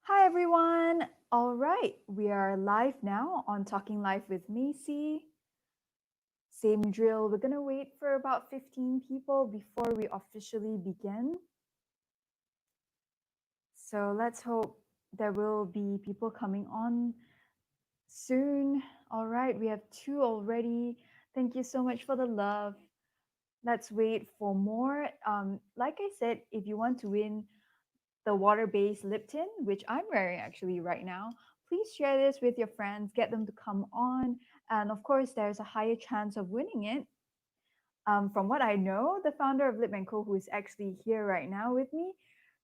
Hi everyone. All right, we are live now on Talking Live with Macy. Same drill. We're going to wait for about 15 people before we officially begin. So let's hope there will be people coming on soon. All right, we have two already. Thank you so much for the love. Let's wait for more. Like I said, if you want to win the water-based lip tint, which I'm wearing actually right now, please share this with your friends, get them to come on. And of course, there's a higher chance of winning it. From what I know, the founder of Lip & Co, who is actually here right now with me,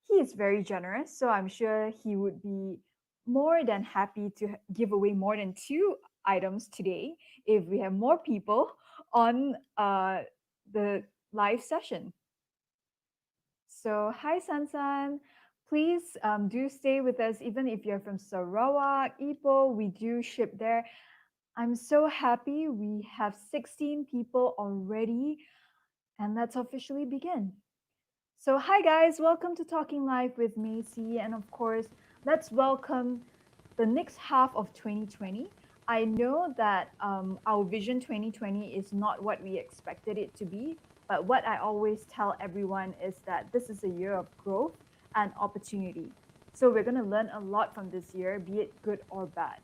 he is very generous. So I'm sure he would be more than happy to give away more than two items today if we have more people on the live session. So, hi Sansan. Please do stay with us, even if you're from Sarawak, Ipoh. We do ship there. I'm so happy we have 16 people already, and let's officially begin. So, hi guys, welcome to Talking Live with Macy, and of course, let's welcome the next half of 2020. I know that our vision 2020 is not what we expected it to be, but what I always tell everyone is that this is a year of growth and opportunity. So we're going to learn a lot from this year, be it good or bad.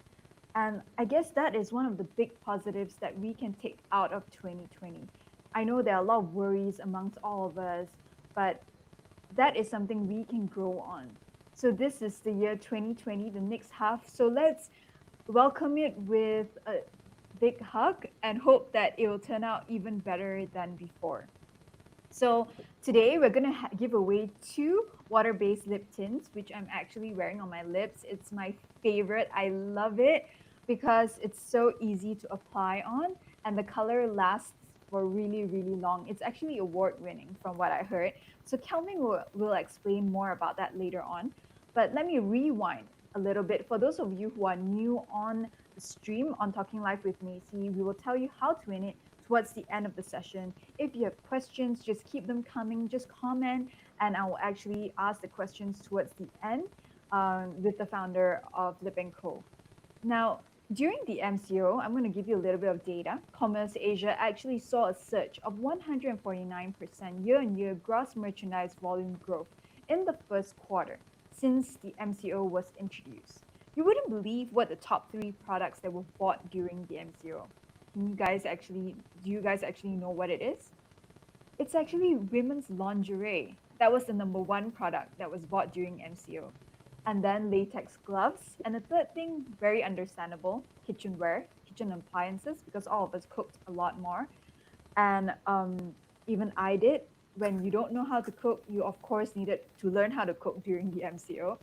And I guess that is one of the big positives that we can take out of 2020. I know there are a lot of worries amongst all of us, but that is something we can grow on. So this is the year 2020, the next half. So let's welcome it with a big hug and hope that it will turn out even better than before. So today we're going to give away two water-based lip tints, which I'm actually wearing on my lips. It's my favorite. I love it because it's so easy to apply on and the color lasts for really, really long. It's actually award-winning from what I heard. So Kelvin will explain more about that later on. But let me rewind a little bit. For those of you who are new on the stream on Talking Live with Macy, we will tell you how to win it towards the end of the session. If you have questions, just keep them coming, just comment, and I will actually ask the questions towards the end with the founder of Lip & Co. Now, during the MCO, I'm going to give you a little bit of data. Commerce Asia actually saw a surge of 149% year-on-year gross merchandise volume growth in the first quarter since the MCO was introduced. You wouldn't believe what the top three products that were bought during the MCO. Do you guys actually know what it is? It's actually women's lingerie. That was the number one product that was bought during MCO. And then latex gloves. And the third thing, very understandable, kitchenware, kitchen appliances, because all of us cooked a lot more. And even I did. When you don't know how to cook, you of course needed to learn how to cook during the MCO.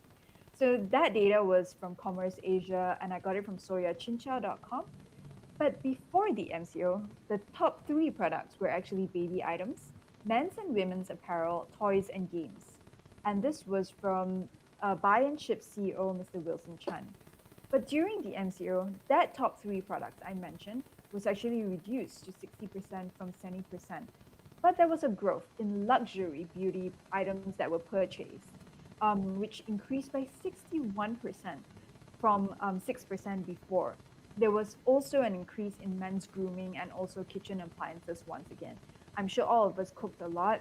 So that data was from Commerce Asia, and I got it from soyachincha.com. But before the MCO, the top three products were actually baby items, men's and women's apparel, toys, and games. And this was from Buy and Ship CEO, Mr. Wilson Chan. But during the MCO, that top three products I mentioned was actually reduced to 60% from 70%. But there was a growth in luxury beauty items that were purchased, which increased by 61% from 6% before. There was also an increase in men's grooming and also kitchen appliances once again. I'm sure all of us cooked a lot.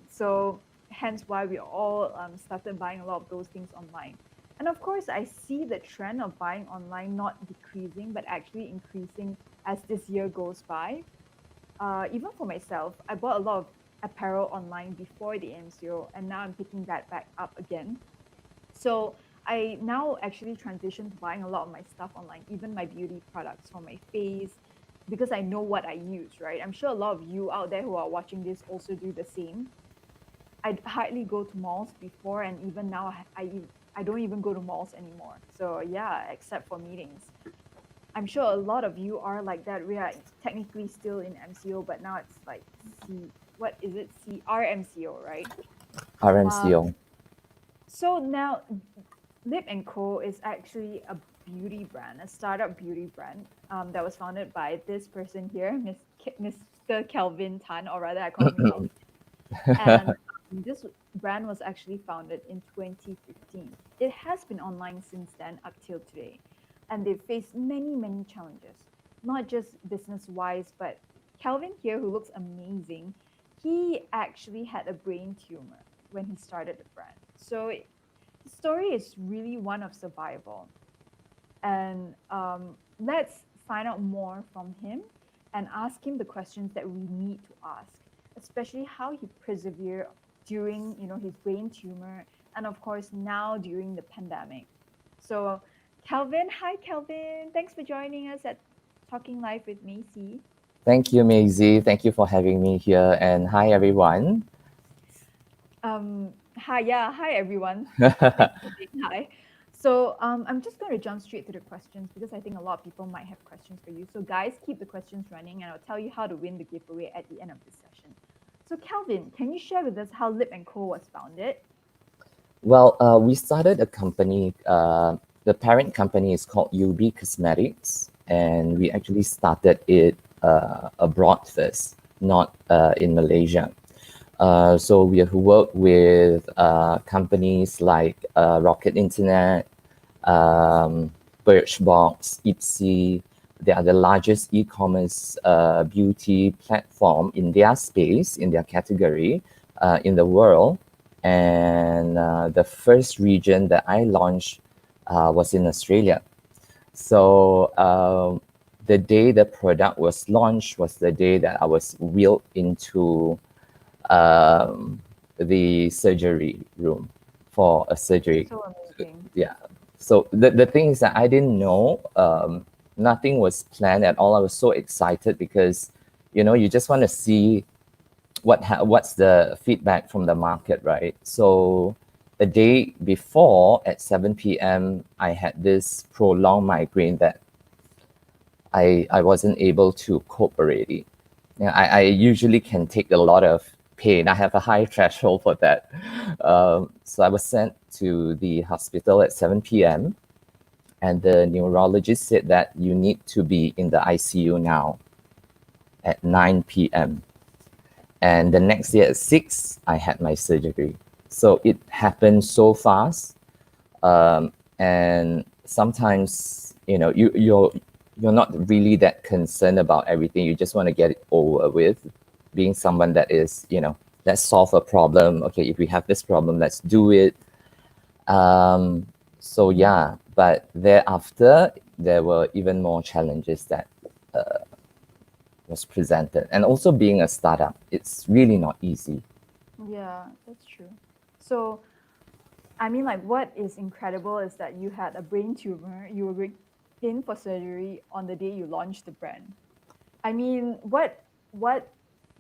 So hence why we all started buying a lot of those things online. And of course, I see the trend of buying online not decreasing, but actually increasing as this year goes by. Even for myself, I bought a lot of apparel online before the MCO, and now I'm picking that back up again. So I now actually transitioned to buying a lot of my stuff online, even my beauty products for my face, because I know what I use, right? I'm sure a lot of you out there who are watching this also do the same. I hardly go to malls before, and even now I don't even go to malls anymore. So yeah, except for meetings. I'm sure a lot of you are like that. We are technically still in MCO, but now it's like what is it? RMCO, right? RMCO. So now Lip & Co is actually a beauty brand, a startup beauty brand that was founded by this person here, Mr. Kelvin Tan, or rather I call him Kelvin. And This brand was actually founded in 2015. It has been online since then up till today, and they've faced many, many challenges, not just business wise, but Kelvin here, who looks amazing, he actually had a brain tumor when he started the brand. So his story is really one of survival. And let's find out more from him and ask him the questions that we need to ask, especially how he persevered during, his brain tumor, and of course now during the pandemic. So, Kelvin, hi Kelvin, thanks for joining us at Talking Live with Macy. Thank you, Maisie. Thank you for having me here. And hi, everyone. Hi, yeah, hi everyone. Thank you for saying hi. So, I'm just going to jump straight to the questions because I think a lot of people might have questions for you. So, guys, keep the questions running, and I'll tell you how to win the giveaway at the end of this session. So, Kelvin, can you share with us how Lip and Co was founded? Well, we started a company. The parent company is called UB Cosmetics, and we actually started it abroad first, not in Malaysia. So we have worked with companies like Rocket Internet, um, Birchbox, Ipsy. They are the largest e-commerce beauty platform in their space, in their category, in the world. And the first region that I launched was in Australia. So the day the product was launched was the day that I was wheeled into um, the surgery room for a surgery. So amazing. Yeah. So the thing is that I didn't know. Nothing was planned at all. I was so excited because, you just want to see what's the feedback from the market, right? So a day before at 7 p.m., I had this prolonged migraine that I wasn't able to cope already. Yeah, I usually can take a lot of pain. I have a high threshold for that. So I was sent to the hospital at 7 p.m. and the neurologist said that you need to be in the ICU now at 9 p.m. And the next day at 6, I had my surgery. So it happened so fast. And sometimes, you're not really that concerned about everything. You just want to get it over with. Being someone that is, let's solve a problem. Okay, if we have this problem, let's do it. So yeah, but thereafter, there were even more challenges that was presented. And also being a startup, it's really not easy. Yeah, that's true. So, I mean, like, what is incredible is that you had a brain tumor, you were in for surgery on the day you launched the brand. I mean, what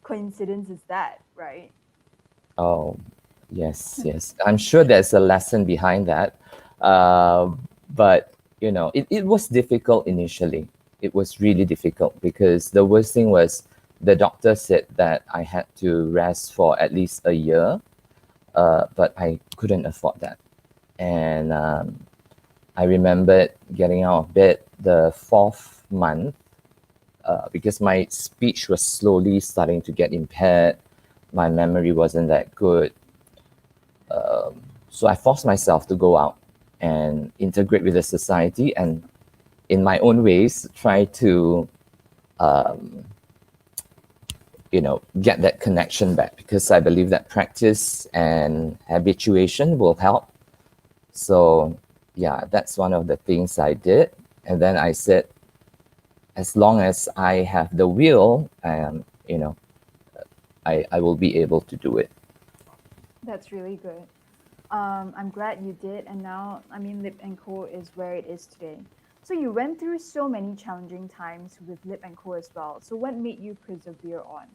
coincidence is that, right? Oh, yes, yes. I'm sure there's a lesson behind that. But, it was difficult initially. It was really difficult because the worst thing was the doctor said that I had to rest for at least a year, but I couldn't afford that. And I remembered getting out of bed the fourth month because my speech was slowly starting to get impaired. My memory wasn't that good. So I forced myself to go out and integrate with the society and, in my own ways, try to, get that connection back because I believe that practice and habituation will help. So, yeah, that's one of the things I did. And then I said, as long as I have the will, I will be able to do it. That's really good. I'm glad you did, and now, I mean, Lip and Co is where it is today. So you went through so many challenging times with Lip and Co as well. So what made you persevere on?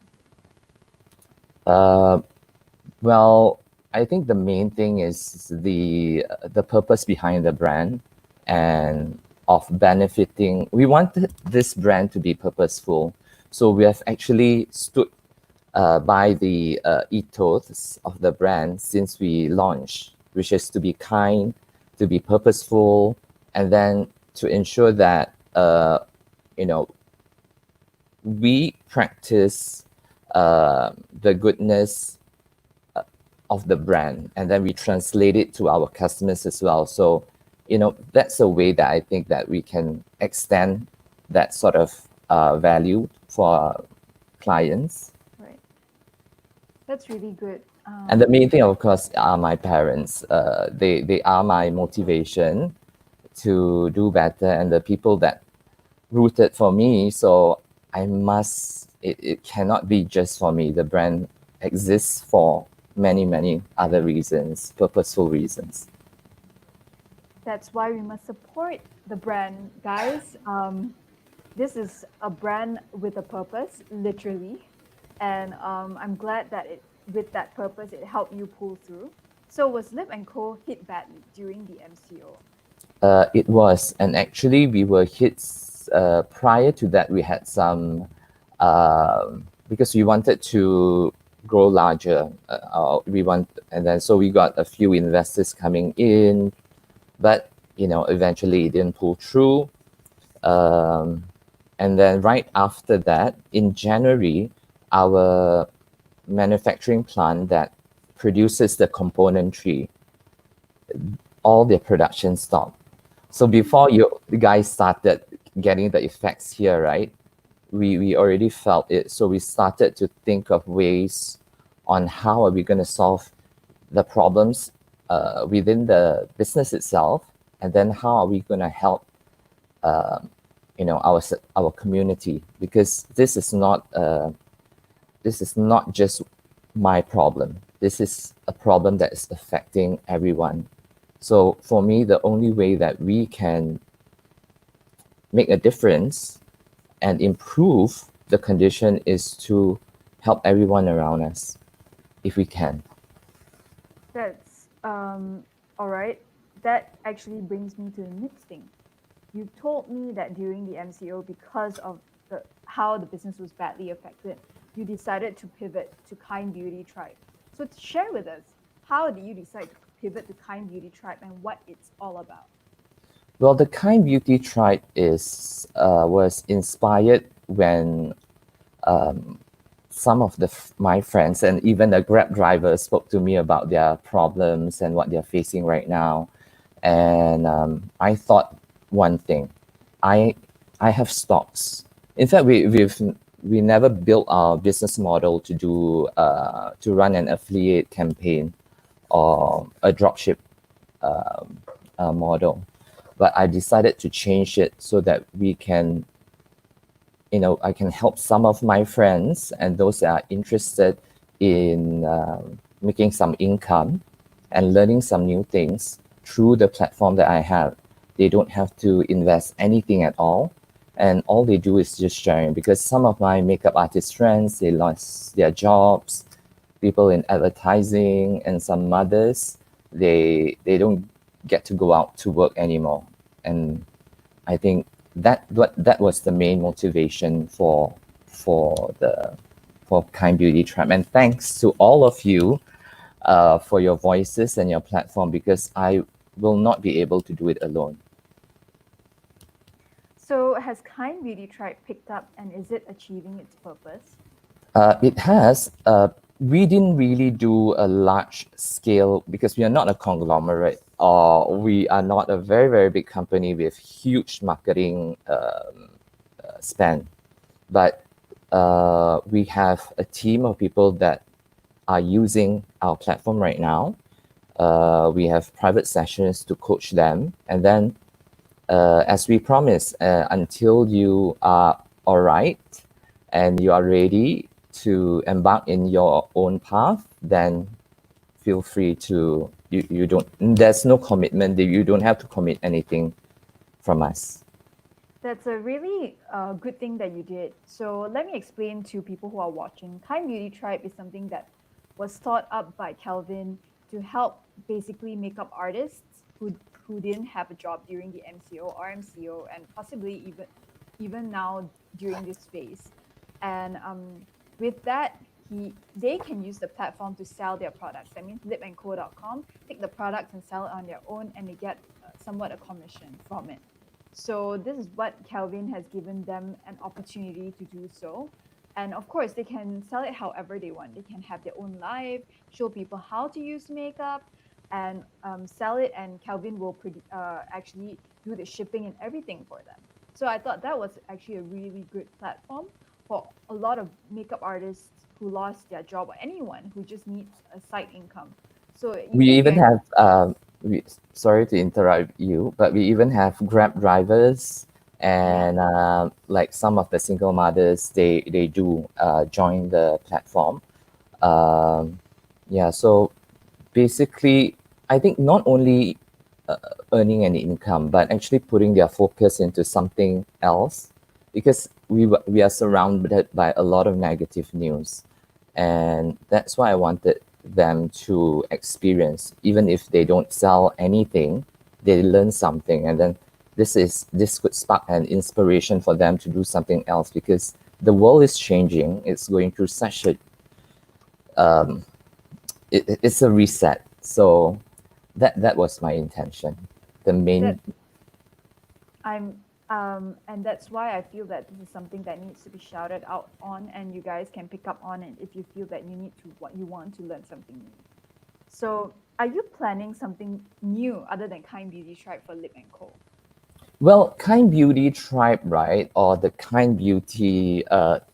Uh, Well, I think the main thing is the purpose behind the brand and of benefiting. We wanted this brand to be purposeful, so we have actually stood by the ethos of the brand since we launched, which is to be kind, to be purposeful, and then to ensure that you know we practice the goodness of the brand, and then we translate it to our customers as well. So, that's a way that I think that we can extend that sort of value for our clients. Right. That's really good. And the main thing, of course, are my parents. They are my motivation to do better, and the people that rooted for me. So it cannot be just for me. The brand exists for many, many other reasons, purposeful reasons. That's why we must support the brand, guys. This is a brand with a purpose, literally, and I'm glad that with that purpose, it helped you pull through. So was Lip and Co hit badly during the MCO? It was, and actually, we were hits. Prior to that, we had some because we wanted to grow larger. And then so we got a few investors coming in, but eventually it didn't pull through. Um, and then right after that, in January, our manufacturing plant that produces the componentry, all their production stopped. So before you guys started getting the effects here, right? We already felt it. So we started to think of ways on how are we going to solve the problems within the business itself, and then how are we going to help our community, because this is not just my problem. This is a problem that is affecting everyone. So for me, the only way that we can make a difference and improve the condition is to help everyone around us if we can. That's all right. That actually brings me to the next thing. You told me that during the MCO, because of the how the business was badly affected, you decided to pivot to Kind Beauty Tribe. So to share with us, how did you decide to pivot to Kind Beauty Tribe and what it's all about? Well, the Kind Beauty Tribe is was inspired when some of my friends and even the Grab drivers spoke to me about their problems and what they're facing right now. And I thought one thing, I I have stocks. In fact, we never built our business model to run an affiliate campaign or a dropship model, but I decided to change it so that we can, I can help some of my friends and those that are interested in making some income and learning some new things through the platform that I have. They don't have to invest anything at all. And all they do is just sharing, because some of my makeup artist friends, they lost their jobs, people in advertising, and some mothers, they don't get to go out to work anymore. And I think that was the main motivation for the for Kind Beauty Tribe. And thanks to all of you for your voices and your platform, because I will not be able to do it alone. So has Kind Beauty Tribe picked up and is it achieving its purpose? It has. We didn't really do a large scale because we are not a conglomerate, or we are not a very, very big company with huge marketing spend. But we have a team of people that are using our platform right now. We have private sessions to coach them. And then, as we promised, until you are all right and you are ready to embark in your own path, then feel free to, you don't, there's no commitment, you don't have to commit anything from us. That's a really good thing that you did. So let me explain to people who are watching. Kind Beauty Tribe is something that was thought up by Kelvin to help basically makeup artists who didn't have a job during the MCO, RMCO, and possibly even now during this phase. And with that, they can use the platform to sell their products. That means lipandco.com, take the products and sell it on their own, and they get somewhat a commission from it. So this is what Kelvin has given them an opportunity to do so. And of course, they can sell it however they want. They can have their own live, show people how to use makeup, and sell it. And Kelvin will actually do the shipping and everything for them. So I thought that was actually a really good platform for a lot of makeup artists who lost their job, or anyone who just needs a side income. So We even if even you're have, sorry to interrupt you, but we even have Grab drivers yeah, and like some of the single mothers, they do join the platform. Um, yeah, so basically, I think not only uh, earning an income, but actually putting their focus into something else, because we are surrounded by a lot of negative news, and that's why I wanted them to experience, even if they don't sell anything, they learn something, and then this could spark an inspiration for them to do something else, because the world is changing. It's going through such a it's a reset. So that was my intention. The that main I'm and that's why I feel that this is something that needs to be shouted out on, and you guys can pick up on it if you feel that you need to what you want to learn something new. So, are you planning something new other than Kind Beauty Tribe for Lip and Co? well, kind beauty tribe, right, or the kind beauty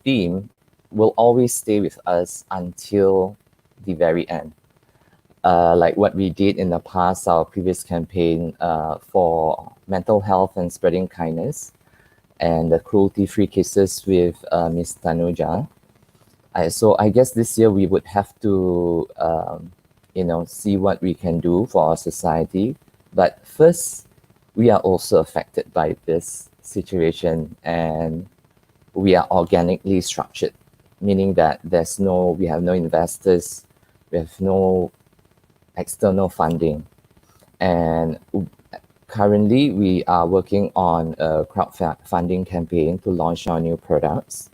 theme will always stay with us until the very end. Like what we did in the past, our previous campaign for mental health and spreading kindness, and the cruelty-free kisses with Miss Tanuja. So I guess this year we would have to, see what we can do for our society. But first, we are also affected by this situation, and we are organically structured, meaning that we have no investors, we have no external funding, and currently we are working on a crowdfunding campaign to launch our new products,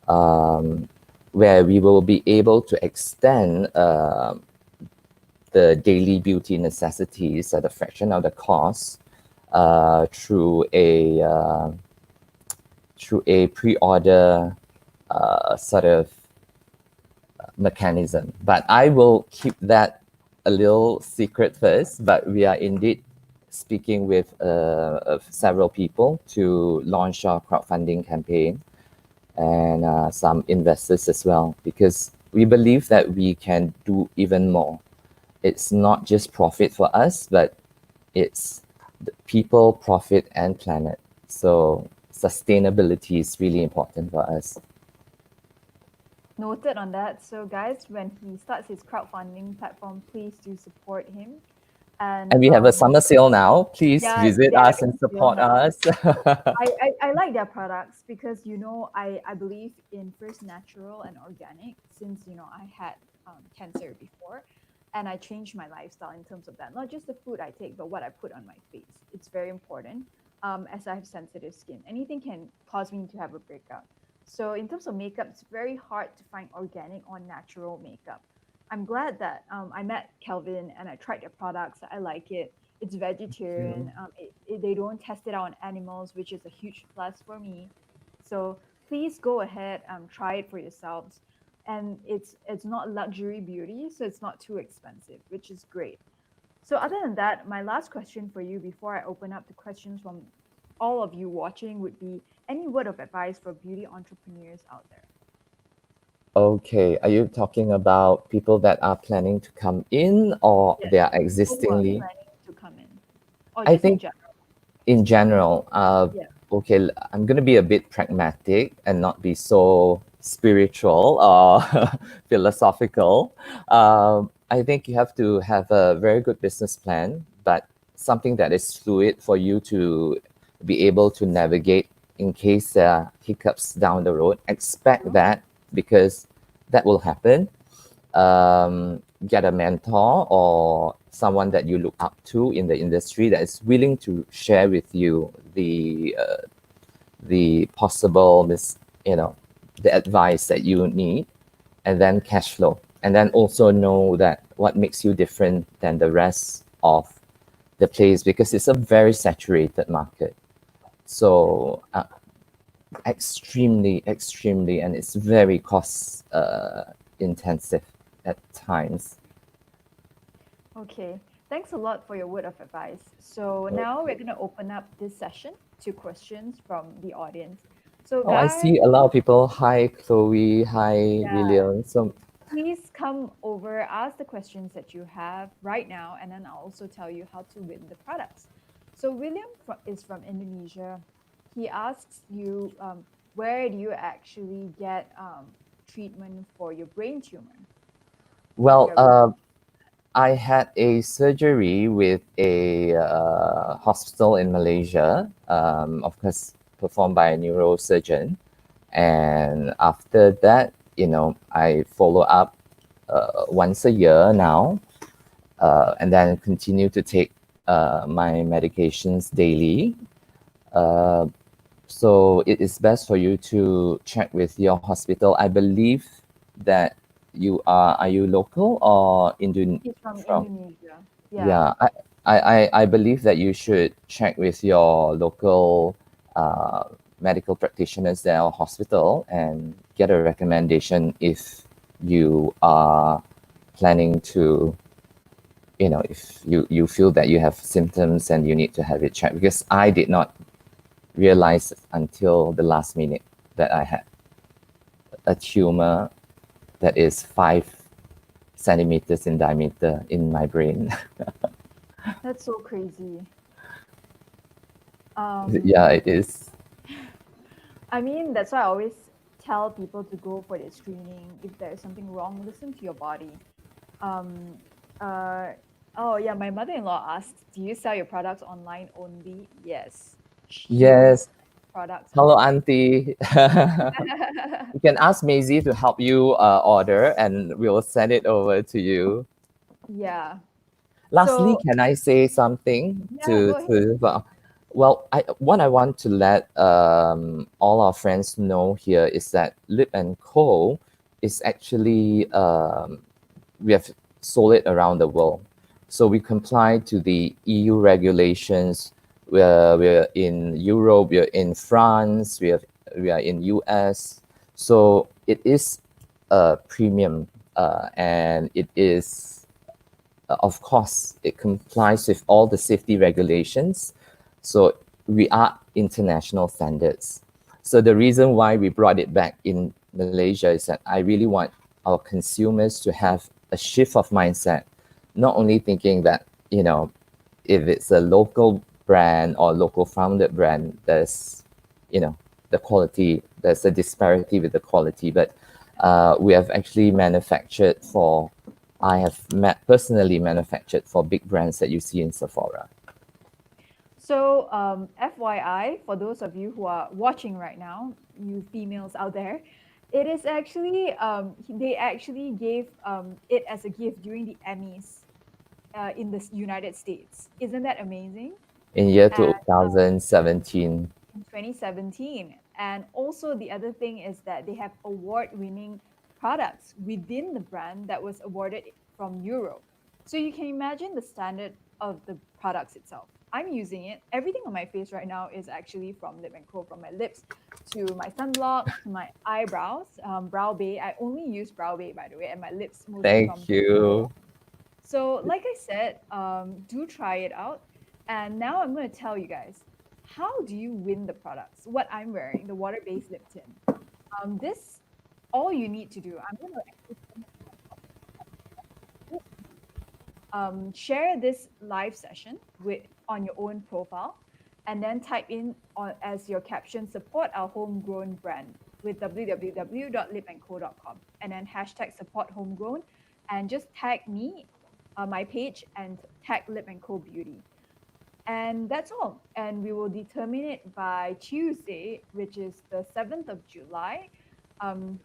um, where we will be able to extend the daily beauty necessities at a fraction of the cost uh, through a uh, through a pre-order sort of mechanism. But I will keep that a little secret first. But we are indeed speaking with several people to launch our crowdfunding campaign, and some investors as well, because we believe that we can do even more. It's not just profit for us, but it's the people, profit, and planet. So sustainability is really important for us. Noted on that. So, guys, when he starts his crowdfunding platform, please do support him. And And we have a summer sale now. Please yeah, visit they're us and in sale support now. us. I like their products because I believe in first natural and organic, since I had cancer before, and I changed my lifestyle in terms of that. Not just the food I take, but what I put on my face. It's very important. As I have sensitive skin, anything can cause me to have a breakout. So in terms of makeup, it's very hard to find organic or natural makeup. I'm glad that I met Kelvin and I tried their products. I like it. It's vegetarian. They don't test it out on animals, which is a huge plus for me. So please go ahead, try it for yourselves. And it's not luxury beauty, so it's not too expensive, which is great. So other than that, my last question for you before I open up the questions from all of you watching would be, any word of advice for beauty entrepreneurs out there? Okay, are you talking about people that are planning to come in, or Yes, they are people who are existingly? planning to come in, or I just in think general. in general, Yeah. okay, I'm going to be a bit pragmatic and not be so spiritual or philosophical. I think you have to have a very good business plan, but something that is fluid for you to be able to navigate in case there are hiccups down the road. Expect True. that, because that will happen. Get a mentor or someone that you look up to in the industry that is willing to share with you the possible the advice that you need, and then cash flow, and then also know that what makes you different than the rest of the place, because it's a very saturated market. So extremely, and it's very cost intensive at times. Okay, thanks a lot for your word of advice. So now we're going to open up this session to questions from the audience. So, Oh, I guys, see a lot of people. Hi, Chloe. Hi, yeah, William. So, please come over, ask the questions that you have right now, and then I'll also tell you how to win the products. So, William is from Indonesia. He asks you, where do you actually get treatment for your brain tumor if well, you're willing? I had a surgery with a hospital in Malaysia, of course, performed by a neurosurgeon. And after that, I follow up once a year now, and then continue to take my medications daily. Uh, so it is best for you to check with your hospital. I believe that are you local or He's from from? Indonesia. Yeah. Yeah, I believe that you should check with your local uh, medical practitioners there or hospital and get a recommendation if you are planning to, if you feel that you have symptoms and you need to have it checked. Because I did not realize until the last minute that I had a tumor that is 5 centimeters in diameter in my brain. That's so crazy. Yeah, Um, it is. I mean, that's why I always tell people to go for their screening. If there is something wrong, listen to your body. Um, uh, oh yeah, my mother-in-law asked, "Do you sell your products online only?" Yes, she only Yes. sells products Hello, online. Auntie. You can ask Maisie to help you order, and we'll send it over to you. Yeah. Lastly, So can I say something yeah, go ahead. well, what I want to let all our friends know here is that Lip and Co is actually we have sold it around the world. So we comply to the EU regulations. We're in Europe, we're in France, we are in US. So it is a premium, and it is, of course, it complies with all the safety regulations. So we are international standards. So the reason why we brought it back in Malaysia is that I really want our consumers to have a shift of mindset, not only thinking that, if it's a local brand or local founded brand, there's, you know, the quality, there's a disparity with the quality, but we have actually manufactured for, I have personally manufactured for big brands that you see in Sephora. So, FYI, for those of you who are watching right now, you females out there, it is actually they actually gave it as a gift during the Emmys in the United States. Isn't that amazing? In year And 2017. in 2017. And also the other thing is that they have award-winning products within the brand that was awarded from Europe. So you can imagine the standard of the products itself. I'm using it. Everything on my face right now is actually from Lip and Co. From my lips to my sunblock to my eyebrows, Brow Bay. I only use Brow Bay, by the way, and my lips mostly from Thank Lip and Co. you. So, like I said, do try it out. And now I'm going to tell you guys, how do you win the products? What I'm wearing, the water-based lip tint. This, all you need to do. I'm going to actually share this live session with on your own profile, and then type in on as your caption, support our homegrown brand with www.lipandco.com, and then hashtag support homegrown, and just tag me, my page, and tag Lip and Co Beauty. And that's all. And we will determine it by Tuesday, which is the 7th of July,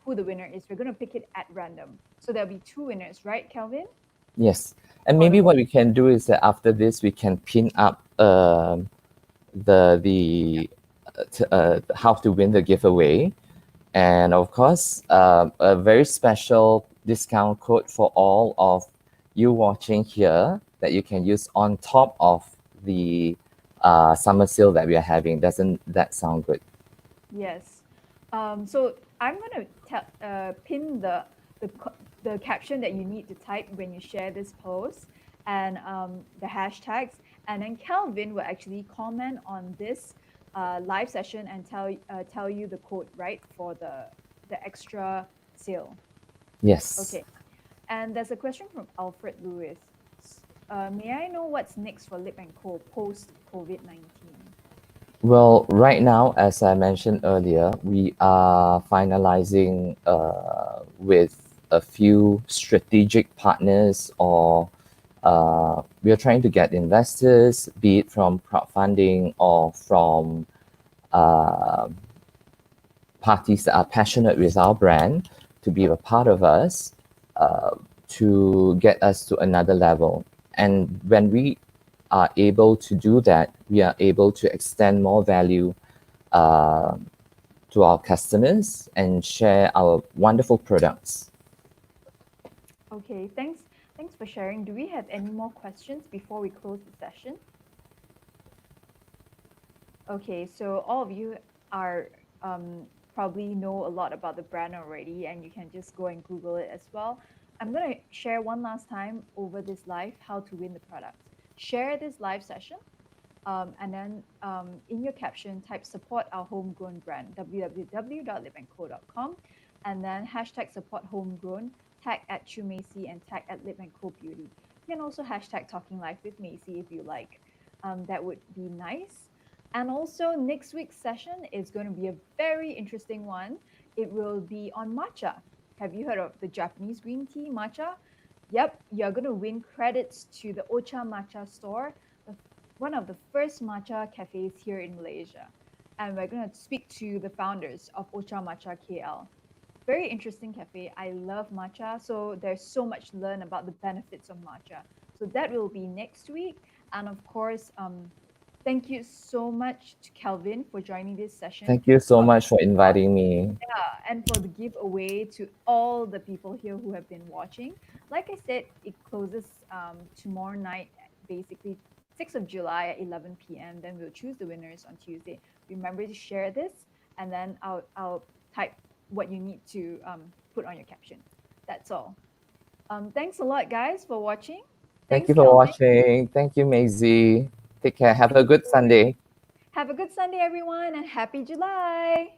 who the winner is. We're going to pick it at random. So there'll be two winners, right, Kelvin? Yes. And For the maybe home. what we can do is that after this, we can pin up the how to win the giveaway. And of course, a very special discount code for all of you watching here that you can use on top of the summer sale that we are having. Doesn't that sound good? Yes. So I'm gonna pin the caption that you need to type when you share this post and the hashtags, and then Kelvin will actually comment on this live session and tell you the code right for the extra sale. Yes. Okay. And there's a question from Alfred Lewis. May I know what's next for Lip and Co post COVID-19? Well, right now, as I mentioned earlier, we are finalizing with a few strategic partners, or we are trying to get investors, be it from crowdfunding or from uh, parties that are passionate with our brand to be a part of us, uh, to get us to another level. And when we are able to do that, we are able to extend more value uh, to our customers and share our wonderful products. Okay, thanks for sharing. Do we have any more questions before we close the session? Okay, so all of you are probably know a lot about the brand already, and you can just go and Google it as well. I'm gonna share one last time over this live how to win the products. Share this live session, and then in your caption, type support our homegrown brand, www.lipandco.com, and then hashtag support homegrown, tag at True Macy, and tag at Lip and Co Beauty. You can also hashtag talking live with Macy if you like. That would be nice. And also, next week's session is going to be a very interesting one. It will be on matcha. Have you heard of the Japanese green tea matcha? Yep, you're going to win credits to the Ocha Matcha store, one of the first matcha cafes here in Malaysia. And we're going to speak to the founders of Ocha Matcha KL. Very interesting cafe. I love matcha. So there's so much to learn about the benefits of matcha. So that will be next week. And of course, thank you so much to Kelvin for joining this session. Thank you so For, much for inviting me. and for the giveaway to all the people here who have been watching. Like I said, it closes tomorrow night, basically 6th of July at 11 p.m. Then we'll choose the winners on Tuesday. Remember to share this, and then I'll type what you need to put on your caption. That's all. Thanks a lot, guys, for watching. Thank Thanks, you for Kelvin. watching. Thank you, Maisie. Take care. Have Thank a good you. Sunday. Have a good Sunday, everyone, and happy July.